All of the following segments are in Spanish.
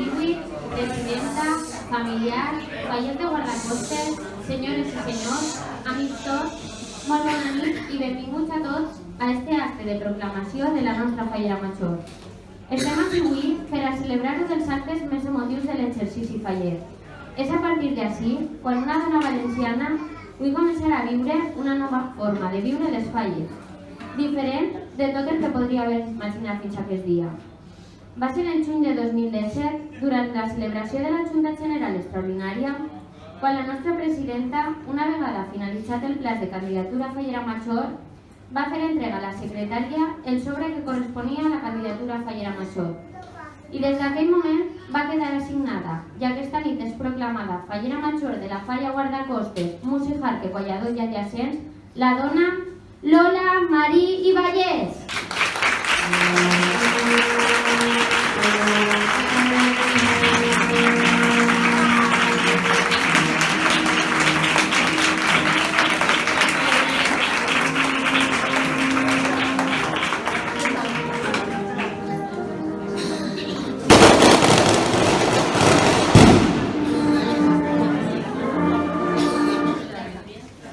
2018, presidenta, familiar, falles de guardacostes, senyores i senyors, amics tots, molt bona nit i benvinguts a tots a este acte de proclamació de la nostra fallera major. Estem aquí avui per a celebrar un dels actes més emotius de l'exercici faller. És a partir d'ací quan una dona valenciana vull començar a viure una nova forma de viure les falles, diferent de tot el que podria haver imaginat fins aquest dia. Va ser el juny de 2017, durant la celebració de la Junta General Extraordinària, quan la nostra presidenta, una vegada finalitzat el pla de candidatura fallera major, va fer entrega a la secretària el sobre que corresponia a la candidatura fallera major. I des d'aquell moment va quedar assignada, ja que aquesta nit és proclamada fallera major de la falla Guardacostes, Musijarque, Collador i adjacents, la dona Lola Marí i Vallès.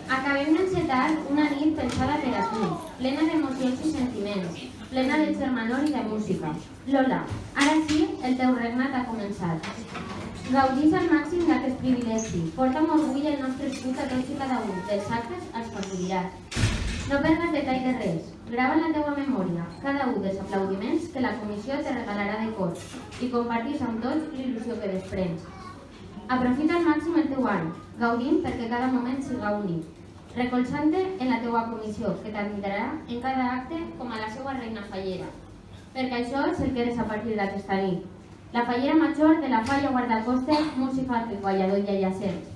Acabem d'encetar una nit pensada per a tu, plena d'emocions i sentiments, plena de germanor i de música. Lola, ara sí, el teu regnat ha començat. Gaudís al màxim d'aquest privilegi. Porta amb orgull el nostre escut a tots i cada un dels actes als que acudiràs. No perdes detall de res. Grava en la teua memòria cada un dels aplaudiments que la comissió te regalarà de cor i compartís amb tots l'il·lusió que desprens. Aprofita al màxim el teu any, gaudint perquè cada moment siga únic, recolzant-te en la teua comissió, que t'admirarà en cada acte com a la seva reina fallera. Perquè això és el que eres a partir d'aquesta nit. La fallera major de la falla Guardacostes, Musijarque, Collador i adjacents.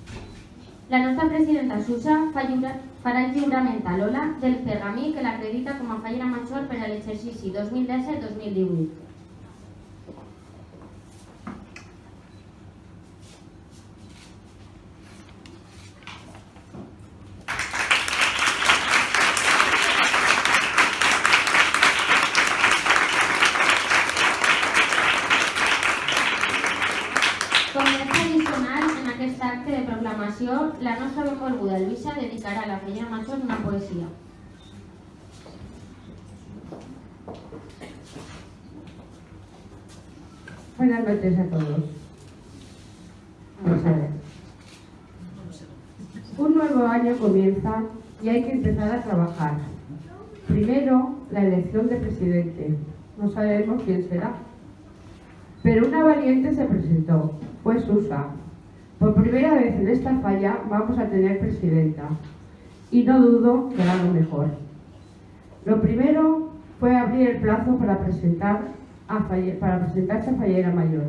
La nostra presidenta Susa farà el lliurament a Lola del pergamí que l'acredita com a fallera major per a l'exercici 2017-2018. Com és tradicional, en aquest acte de proclamació, la nostra benvolguda Luisa dedicarà a la fallera major una poesia. Buenas noches a todos. Vamos a ver. Un nuevo año comienza y hay que empezar a trabajar. Primero, la elección de presidente. No sabemos quién será. Pero una valiente se presentó. Fue Susa. Por primera vez en esta falla vamos a tener presidenta. Y no dudo que hará lo mejor. Lo primero fue abrir el plazo para presentarse a fallera mayor.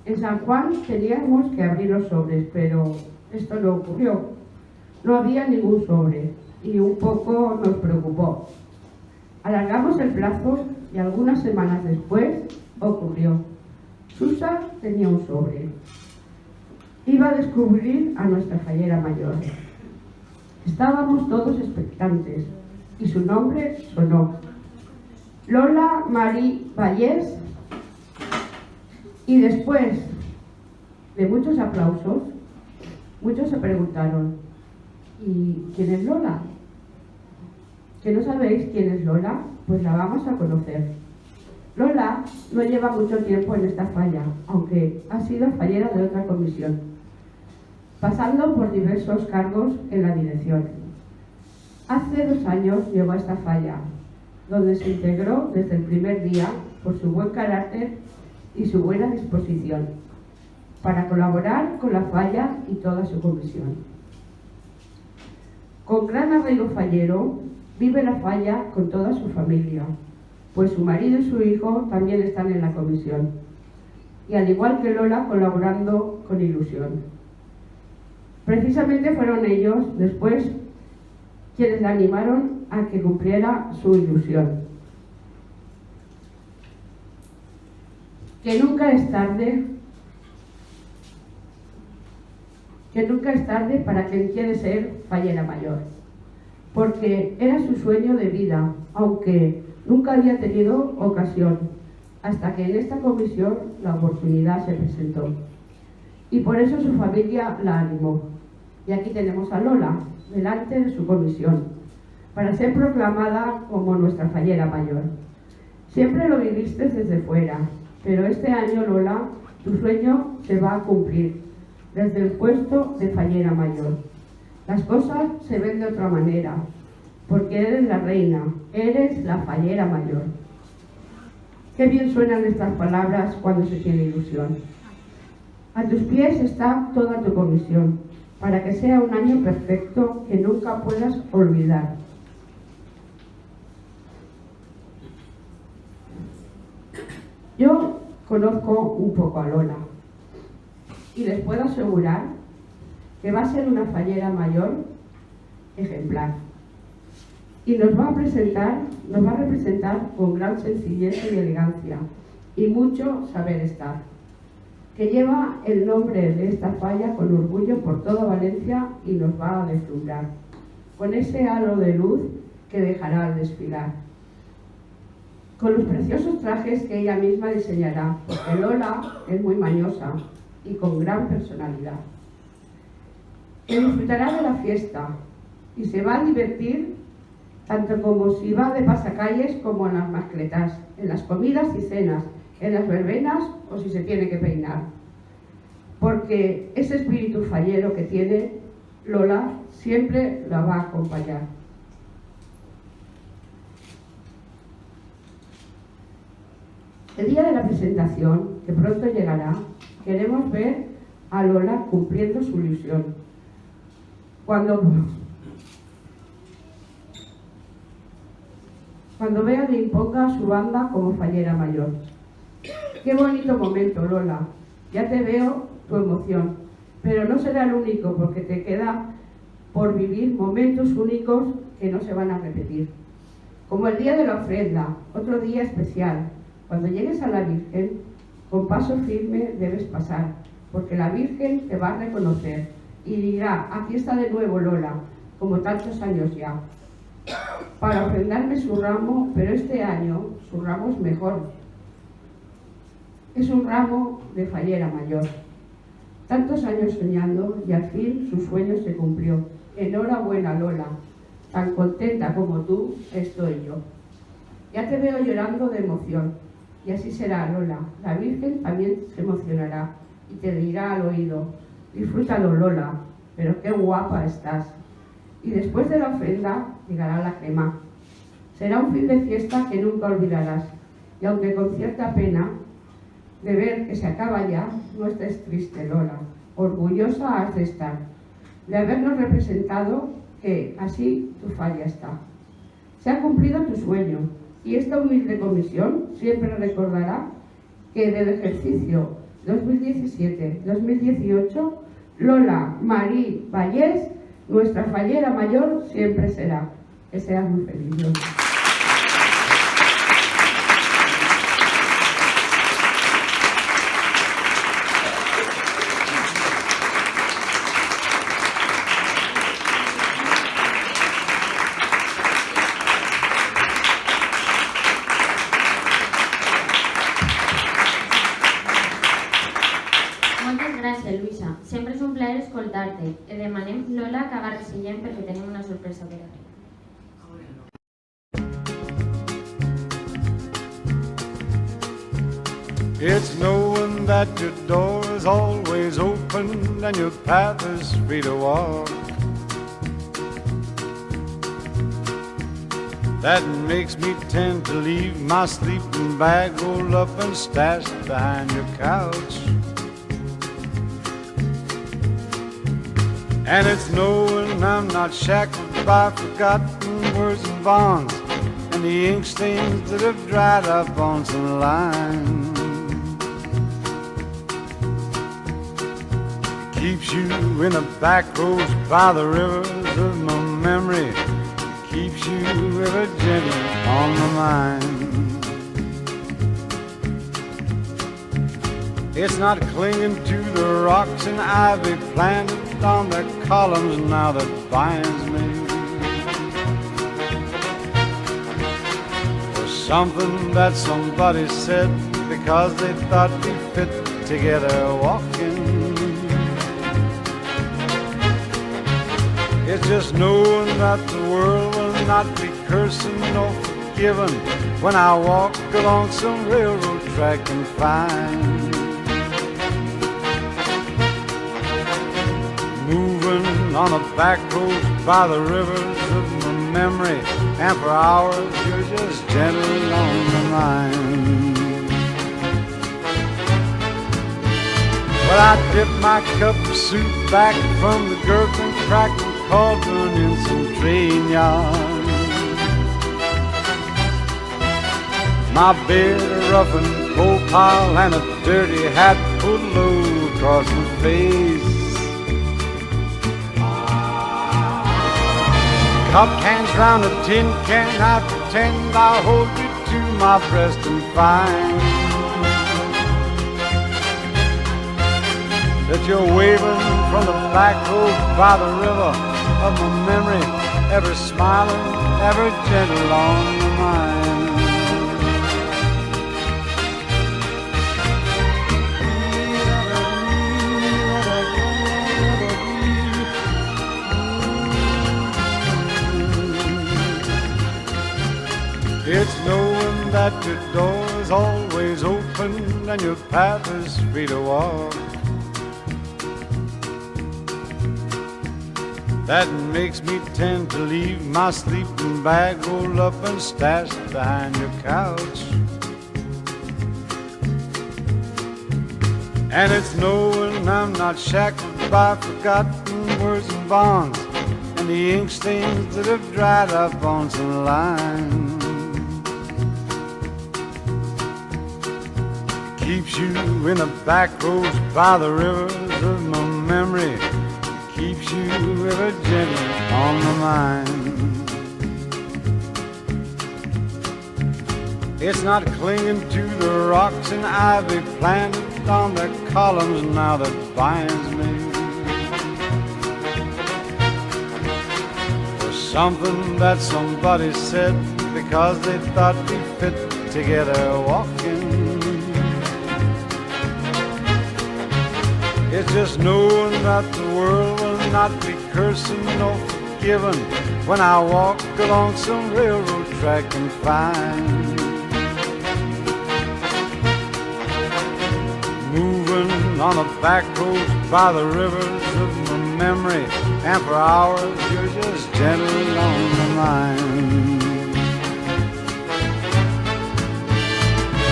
En San Juan teníamos que abrir los sobres, pero esto no ocurrió. No había ningún sobre y un poco nos preocupó. Alargamos el plazo y algunas semanas después ocurrió. Susa tenía un sobre. Iba a descubrir a nuestra fallera mayor. Estábamos todos expectantes y su nombre sonó. Lola Marí Vallès. Y después de muchos aplausos, muchos se preguntaron: ¿y quién es Lola? ¿Que no sabéis quién es Lola? Pues la vamos a conocer. Lola no lleva mucho tiempo en esta falla, aunque ha sido fallera de otra comisión, pasando por diversos cargos en la dirección. Hace 2 años llegó a esta falla, donde se integró desde el primer día por su buen carácter y su buena disposición, para colaborar con la falla y toda su comisión. Con gran arraigo fallero, vive la falla con toda su familia, pues su marido y su hijo también están en la comisión, y al igual que Lola, colaborando con ilusión. Precisamente fueron ellos, después, quienes la animaron a que cumpliera su ilusión. Que nunca es tarde para quien quiere ser fallera mayor, porque era su sueño de vida, aunque nunca había tenido ocasión, hasta que en esta comisión la oportunidad se presentó. Y por eso su familia la animó. Y aquí tenemos a Lola, delante de su comisión, para ser proclamada como nuestra fallera mayor. Siempre lo viviste desde fuera, pero este año, Lola, tu sueño se va a cumplir desde el puesto de fallera mayor. Las cosas se ven de otra manera, porque eres la reina, eres la fallera mayor. Qué bien suenan estas palabras cuando se tiene ilusión. A tus pies está toda tu comisión, para que sea un año perfecto que nunca puedas olvidar. Yo conozco un poco a Lola y les puedo asegurar que va a ser una fallera mayor ejemplar y nos va a representar con gran sencillez y elegancia y mucho saber estar, que lleva el nombre de esta falla con orgullo por toda Valencia y nos va a deslumbrar con ese halo de luz que dejará al desfilar, con los preciosos trajes que ella misma diseñará, porque Lola es muy mañosa y con gran personalidad. Que disfrutará de la fiesta y se va a divertir tanto como si va de pasacalles como en las mascletas, en las comidas y cenas, en las verbenas o si se tiene que peinar. Porque ese espíritu fallero que tiene Lola siempre la va a acompañar. El día de la presentación, que pronto llegará, queremos ver a Lola cumpliendo su ilusión. Cuando vea le imponga su banda como fallera mayor. Qué bonito momento, Lola. Ya te veo tu emoción, pero no será el único porque te queda por vivir momentos únicos que no se van a repetir. Como el día de la ofrenda, otro día especial. Cuando llegues a la Virgen, con paso firme debes pasar, porque la Virgen te va a reconocer y dirá: aquí está de nuevo Lola, como tantos años ya, para ofrendarme su ramo, pero este año su ramo es mejor. Es un ramo de fallera mayor. Tantos años soñando y al fin su sueño se cumplió. Enhorabuena, Lola, tan contenta como tú estoy yo. Ya te veo llorando de emoción. Y así será, Lola. La Virgen también se emocionará y te dirá al oído: disfrútalo, Lola, pero qué guapa estás. Y después de la ofrenda llegará la crema. Será un fin de fiesta que nunca olvidarás. Y aunque con cierta pena de ver que se acaba ya, no estés triste, Lola. Orgullosa has de estar de habernos representado, que así tu falla está. Se ha cumplido tu sueño. Y esta humilde comisión siempre recordará que del ejercicio 2017-2018, Lola Marí Vallés, nuestra fallera mayor, siempre será. Que seas muy feliz, Lola. Gràcies, Luisa. Sempre és un plaer escoltar-te. Et demanem, Lola, que agarres sillent perquè tenim una sorpresa per a tu. It's knowing that your door is always open and your path is free to walk. That makes me tend to leave my sleeping bag rolled up and stashed behind your couch. And it's knowing I'm not shackled by forgotten words and bonds and the ink stains that have dried up on some lines. Keeps you in the back roads by the rivers of my memory. Keeps you ever gentle on my mind. It's not clinging to the rocks and ivy planted on the columns now that binds me. For something that somebody said because they thought we fit together walking. It's just knowing that the world will not be cursing nor forgiving when I walk along some railroad track and find moving on a back road by the rivers of my memory, and for hours you're just gentle on my mind. Well, I dip my cup of soup back from the gurgling, crackling cauldron in some train yard. My beard a roughened coal pile and a dirty hat pulled low across my face. Cupped hands round a tin can, I pretend I'll hold you to my breast and find that you're waving from the black road by the river of my memory, ever smiling, ever gentle on my mind. It's knowing that your door is always open and your path is free to walk that makes me tend to leave my sleeping bag rolled up and stashed behind your couch. And it's knowing I'm not shackled by forgotten words and bonds and the ink stains that have dried up on some lines. Keeps you in the back roads by the rivers of my memory, keeps you ever gentle on my mind. It's not clinging to the rocks and ivy planted on the columns now that binds me, or something that somebody said because they thought we fit together walking. It's just knowing that the world will not be cursing nor forgiving when I walk along some railroad track and find moving on a back road by the rivers of my memory, and for hours you're just gentle on my mind.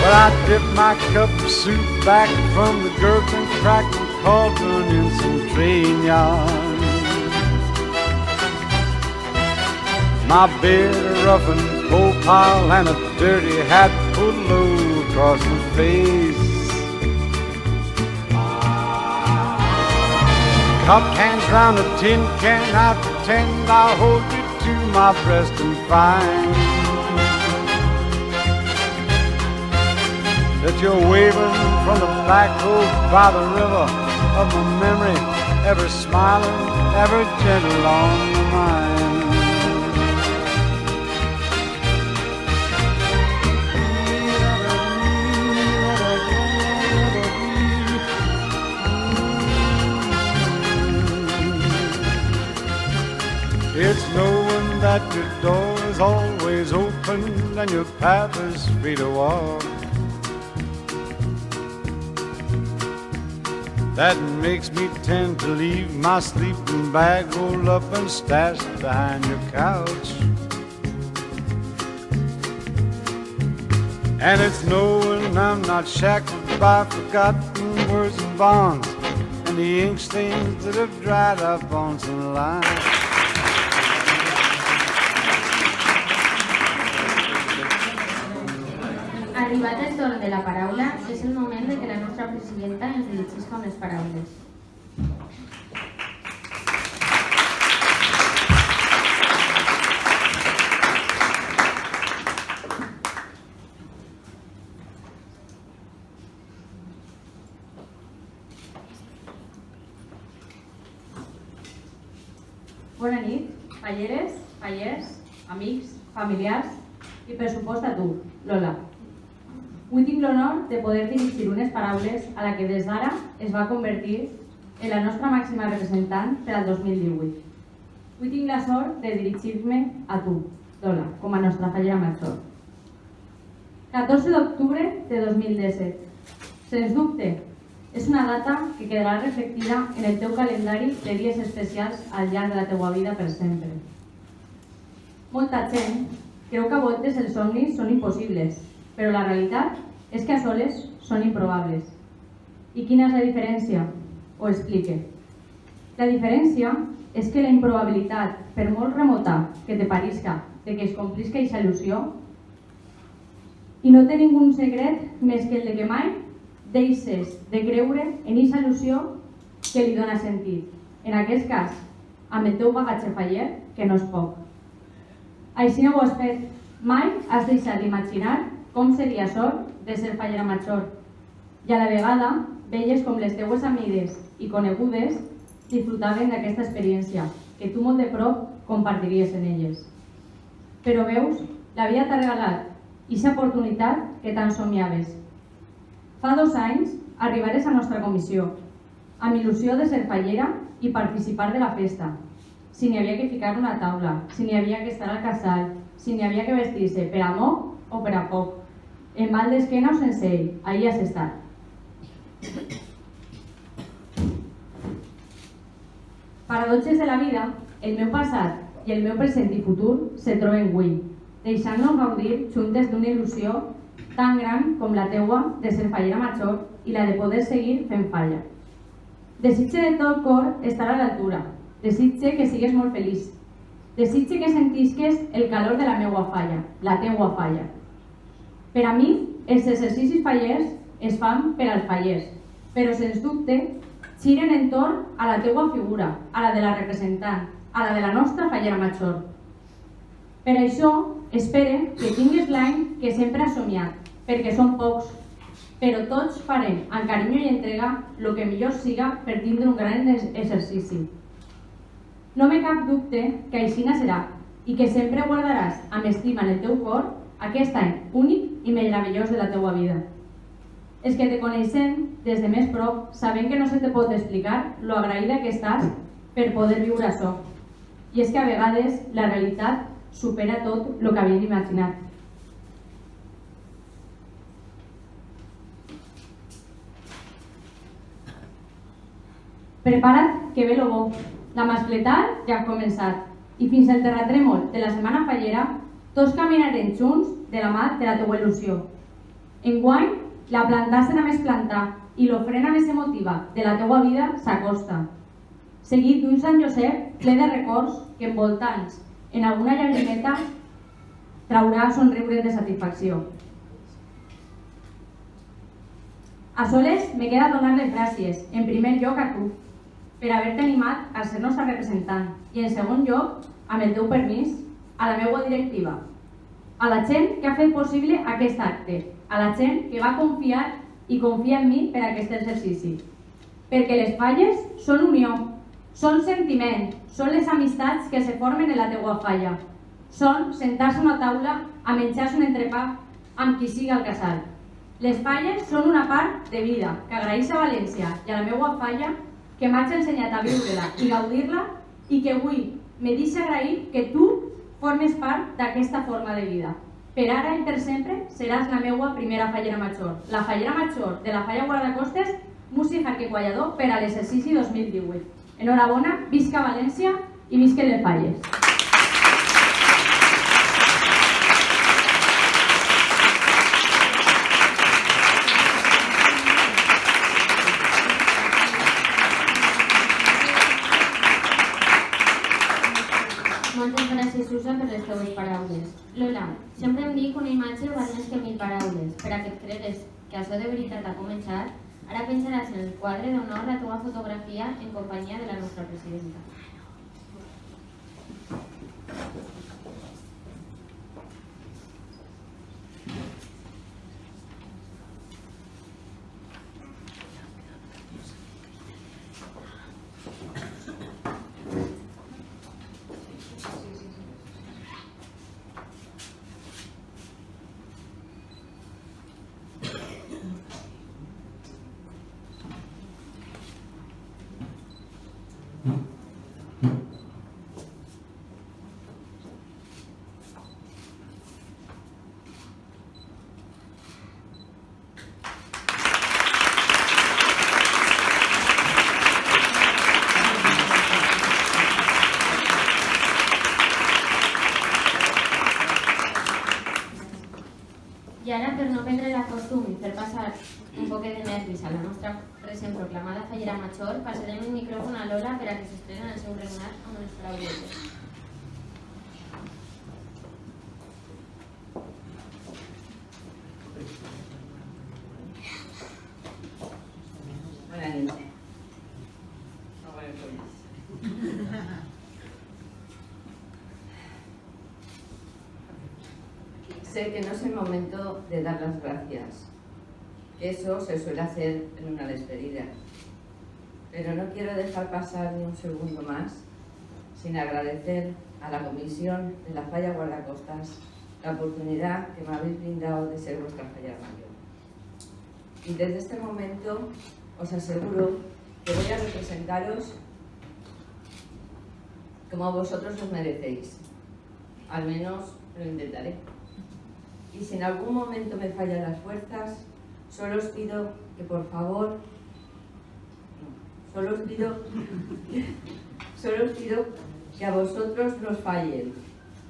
Well, I dip my cup of soup back from the gurgling, crackling cauldron in some train yard. My beard a roughened coal pile and a dirty hat pulled low across my face. Cupped hands round a tin can, I pretend I'll hold you to my breast and find that you're waving from the black road by the river of my memory, ever smiling, ever gentle on my mind. It's knowing that your door is always open and your path is free to walk that makes me tend to leave my sleeping bag rolled up and stashed behind your couch. And it's knowing I'm not shackled by forgotten words and bonds and the ink stains that have dried up on some lines. Arribat el torn de la paraula, és el moment de que la nostra presidenta ens dirigeixi unes paraules. Bona nit, falleres, fallers, amics, familiars. I per supost a tu, Lola. Avui tinc l'honor de poder dirigir unes paraules a la que des d'ara es va convertir en la nostra màxima representant per al 2018. Avui tinc la sort de dirigir-me a tu, Lola, com a nostra fallera major. 14 d'octubre de 2017. Sens dubte, és una data que quedarà reflectida en el teu calendari de dies especials al llarg de la teua vida per sempre. Molta gent creu que a voltes els somnis són impossibles, però la realitat és que a soles són improbables. I quina és la diferència? Ho explique. La diferència és que la improbabilitat, per molt remota que te parisca de que es complisca aquesta il·lusió, i no té ningú secret més que el de que mai deixes de creure en aquesta il·lusió que li dona sentit. En aquest cas, amb el teu bagatge faller, que no és poc. Així no ho has fet. Mai has deixat d'imaginar com seria sort de ser fallera major. I a la vegada veies com les teues amigues i conegudes disfrutaven d'aquesta experiència, que tu molt de prop compartiries en elles. Però veus, la vida t'ha regalat aquesta oportunitat que tant somiaves. Fa 2 anys arribares a nostra comissió, amb il·lusió de ser fallera i participar de la festa. Si n'hi havia que ficar una taula, si n'hi havia que estar al casal, si n'hi havia que vestir-se per a moc o per a poc. En mal d'esquena o sense ell, ahí has estat. Paradoxes de la vida, el meu passat i el meu present i futur se troben avui, deixant-nos gaudir juntes d'una il·lusió tan gran com la teua de ser fallera major i la de poder seguir fent falla. Desitge de tot cor estar a l'altura, desitge que sigues molt feliç, desitge que sentisques el calor de la meua falla, la teua falla. Per a mi, els exercicis fallers es fan per als fallers, però sens dubte giren entorn a la teua figura, a la de la representant, a la de la nostra fallera major. Per això, espere que tinguis l'any que sempre has somiat, perquè són pocs, però tots farem amb carinyo i entrega el que millor siga per tindre un gran exercici. No me cap dubte que aixina serà i que sempre guardaràs amb estima en el teu cor aquest any únic i meravellós de la teua vida. Els que te coneixem des de més prop sabem que no se te pot explicar lo agraïda que estàs per poder viure això. I és que a vegades la realitat supera tot el que havíem imaginat. Prepara't que ve lo bo. La mascletat ja ha començat i fins al terratrèmol de la setmana fallera tots caminarem junts de la mà de la teua il·lusió. Enguany, la plantar serà més plantar i l'ofrena més emotiva de la teua vida s'acosta. Seguit d'un Sant Josep ple de records que envoltants en alguna llavineta traurà somriure de satisfacció. A soles me queda donar les gràcies, en primer lloc a tu, per haver-te animat a ser nostra representant i en segon lloc, amb el teu permís, a la meua directiva, a la gent que ha fet possible aquest acte, a la gent que va confiar i confia en mi per aquest exercici. Perquè les falles són unió, són sentiment, són les amistats que se formen en la teua falla, són sentar-se a una taula a menjar-se un entrepà amb qui siga al casal. Les falles són una part de vida que agraeix a València i a la meua falla que m'haig ensenyat a viure-la i gaudir-la i que avui me deixa agrair que tu formes part d'aquesta forma de vida. Per ara i per sempre seràs la meua primera fallera major, la fallera major de la falla Guardacostes, música que quallador per a l'exercici 2018. Enhorabona, visca València i visca les falles. Moltes gràcies, Susa, per les teves paraules. Lola, sempre em dic una imatge val més que 1000 paraules. Per a que et cregues que això de veritat ha començat, ara penjaràs en el quadre d'honor la teva fotografia en companyia de la nostra presidenta. nervis a la nostra recent proclamada fallera major, passarem el micròfon a Lola per a que s'estreni el seu regnat amb les paraules. Bona nit. Sé que no es el momento de dar las gracias, que eso se suele hacer en una despedida, pero no quiero dejar pasar ni un segundo más sin agradecer a la Comisión de la Falla Guardacostas la oportunidad que me habéis brindado de ser vuestra falla mayor. Y desde este momento os aseguro que voy a representaros como vosotros os merecéis. Al menos lo intentaré. Y si en algún momento me fallan las fuerzas, solo os pido que por favor, solo os pido que a vosotros nos fallen,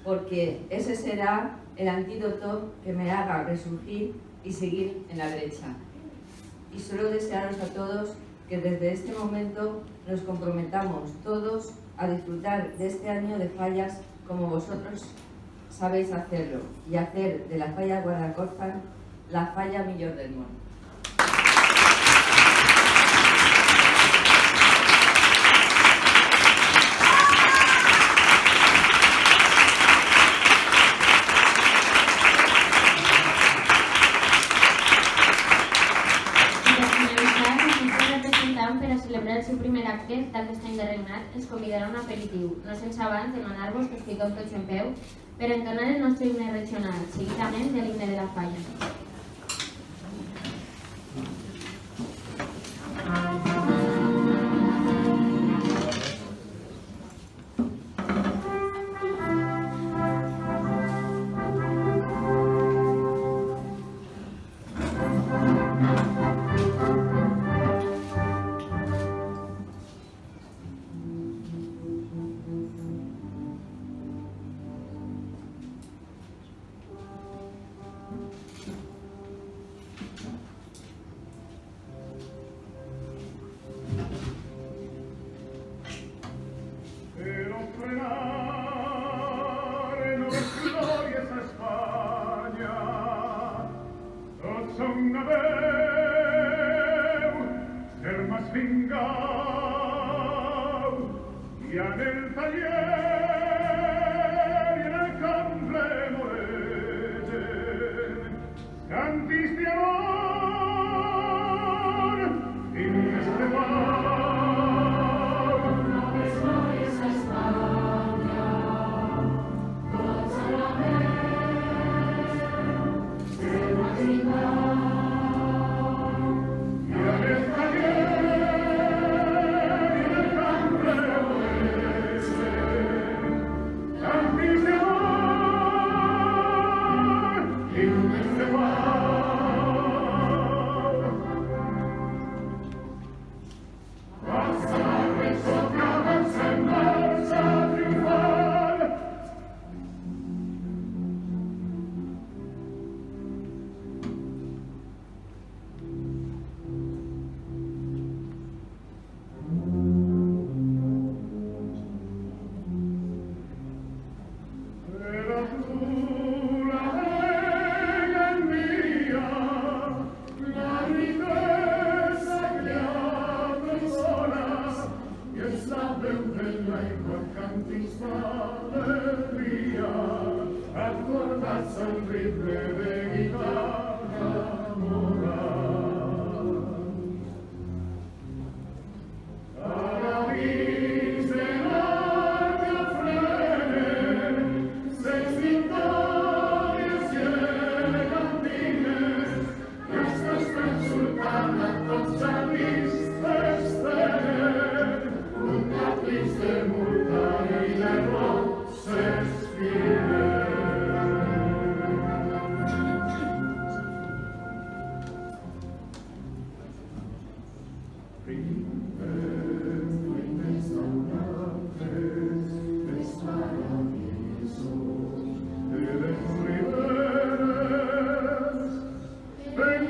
porque ese será el antídoto que me haga resurgir y seguir en la brecha. Y solo desearos a todos que desde este momento nos comprometamos todos a disfrutar de este año de fallas como vosotros sabéis hacerlo, y hacer de la falla Guardacostas la falla millor del món. Per a celebrar el seu primer acte d'aquest any de regnat, ens convidarà un aperitiu, no sense abans demanar-vos que us fiqueu tots en peu per entonar el nostre himne regional, seguidament de l'himne de la falla. Pentendres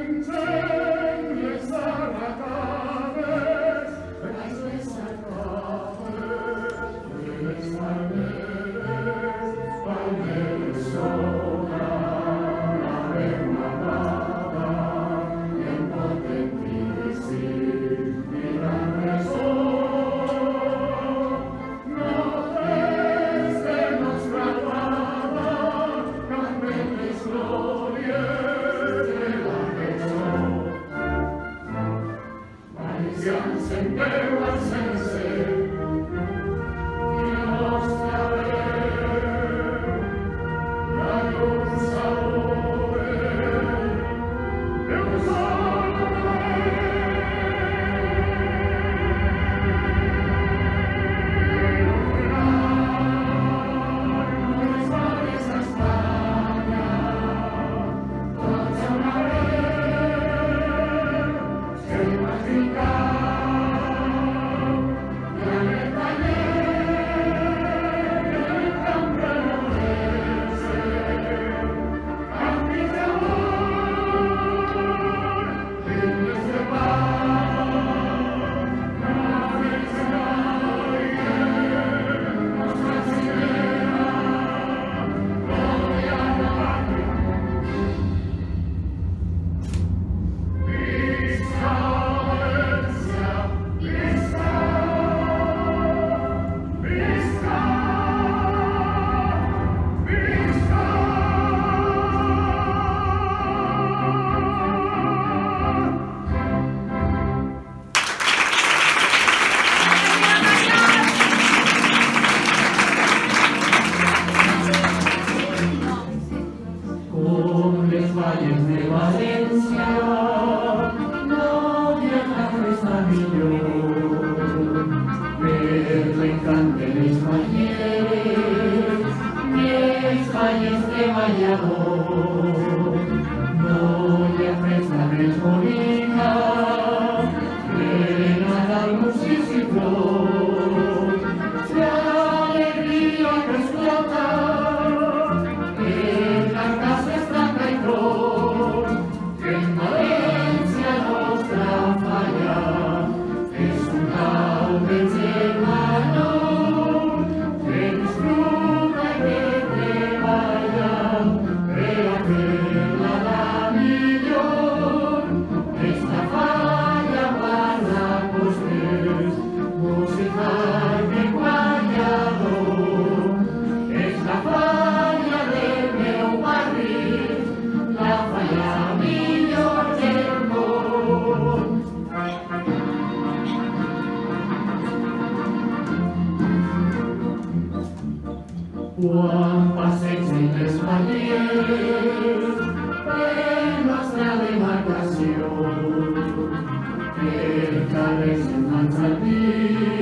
Quan passeig els Vallès per nostra demarcació, per carrers en mans al dia,